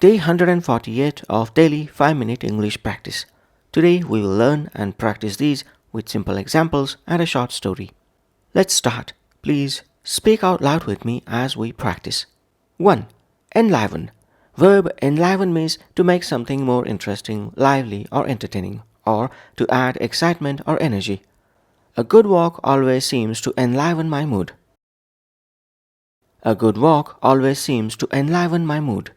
Day 148 of daily 5-minute English practice. Today we will learn and practice these with simple examples and a short story. Let's start. Please speak out loud with me as we practice. 1. Enliven. Verb enliven means to make something more interesting, lively or entertaining, or to add excitement or energy. A good walk always seems to enliven my mood. A good walk always seems to enliven my mood.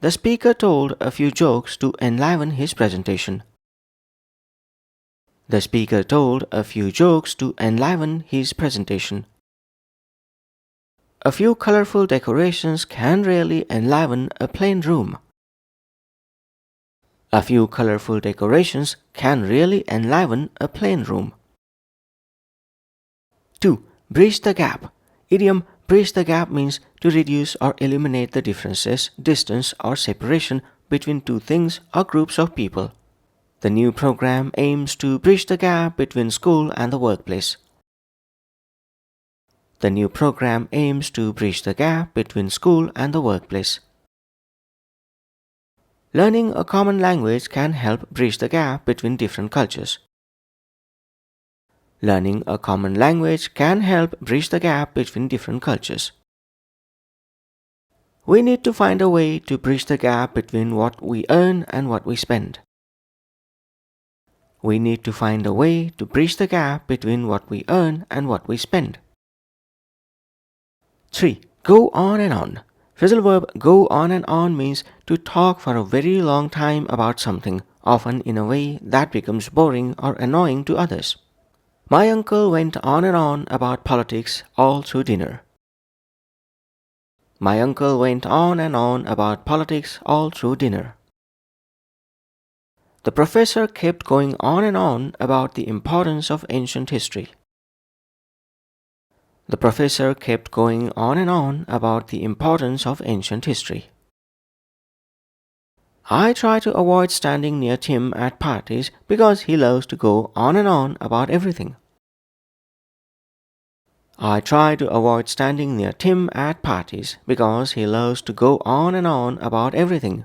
The speaker told a few jokes to enliven his presentation. The speaker told a few jokes to enliven his presentation. A few colorful decorations can really enliven a plain room. A few colorful decorations can really enliven a plain room. 2. Bridge the gap. Idiom bridge the gap means to reduce or eliminate the differences, distance or separation between two things or groups of people. The new program aims to bridge the gap between school and the workplace. The new program aims to bridge the gap between school and the workplace. Learning a common language can help bridge the gap between different cultures. Learning a common language can help bridge the gap between different cultures. We need to find a way to bridge the gap between what we earn and what we spend. We need to find a way to bridge the gap between what we earn and what we spend. 3. Go on and on. Phrasal verb go on and on means to talk for a very long time about something, often in a way that becomes boring or annoying to others. My uncle went on and on about politics all through dinner. My uncle went on and on about politics all through dinner. The professor kept going on and on about the importance of ancient history. The professor kept going on and on about the importance of ancient history. I try to avoid standing near Tim at parties because he loves to go on and on about everything. I try to avoid standing near Tim at parties because he loves to go on and on about everything.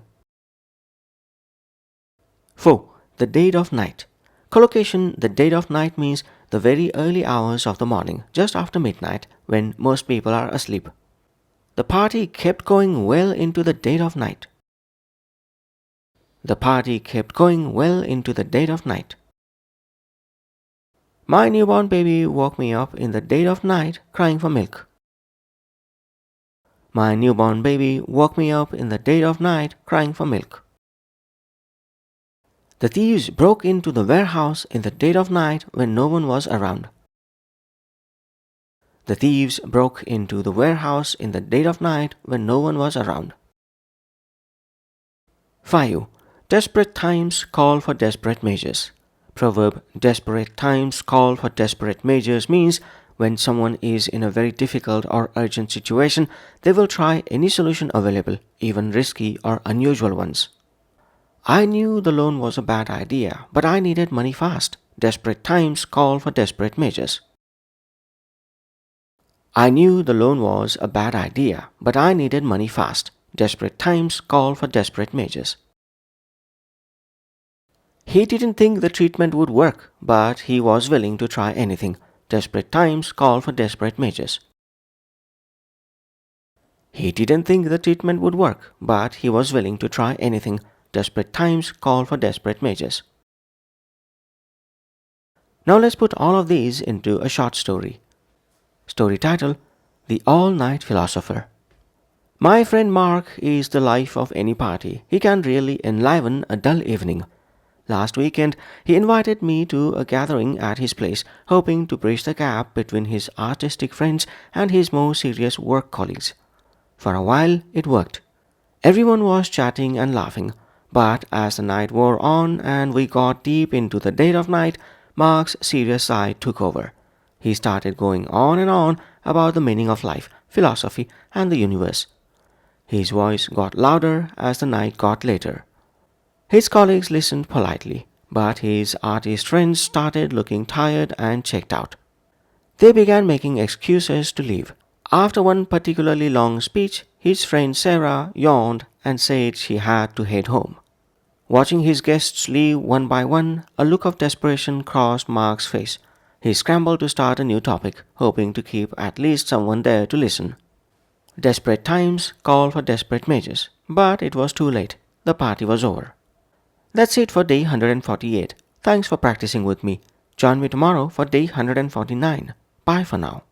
4. The dead of night. Collocation the dead of night means the very early hours of the morning, just after midnight, when most people are asleep. The party kept going well into the dead of night. The party kept going well into the dead of night. My newborn baby woke me up in the dead of night crying for milk. My newborn baby woke me up in the dead of night crying for milk. The thieves broke into the warehouse in the dead of night when no one was around. The thieves broke into the warehouse in the dead of night when no one was around. 5. Desperate times call for desperate measures. Proverb desperate times call for desperate measures means when someone is in a very difficult or urgent situation, they will try any solution available, even risky or unusual ones. I knew the loan was a bad idea, but I needed money fast. Desperate times call for desperate measures. I knew the loan was a bad idea, but I needed money fast. Desperate times call for desperate measures. He didn't think the treatment would work, but he was willing to try anything. Desperate times call for desperate measures. He didn't think the treatment would work, but he was willing to try anything. Desperate times call for desperate measures. Now let's put all of these into a short story. Story title: The All-Night Philosopher. My friend Mark is the life of any party. He can really enliven a dull evening. Last weekend, he invited me to a gathering at his place, hoping to bridge the gap between his artistic friends and his more serious work colleagues. For a while, it worked. Everyone was chatting and laughing. But as the night wore on and we got deep into the dead of night, Mark's serious side took over. He started going on and on about the meaning of life, philosophy, and the universe. His voice got louder as the night got later. His colleagues listened politely, but his artist friends started looking tired and checked out. They began making excuses to leave. After one particularly long speech, His friend Sarah yawned and said she had to head home. Watching his guests leave one by one, a look of desperation crossed Mark's face. He scrambled to start a new topic, hoping to keep at least someone there to listen. Desperate times call for desperate measures, but it was too late. The party was over. That's it for day 148. Thanks for practicing with me. Join me tomorrow for day 149. Bye for now.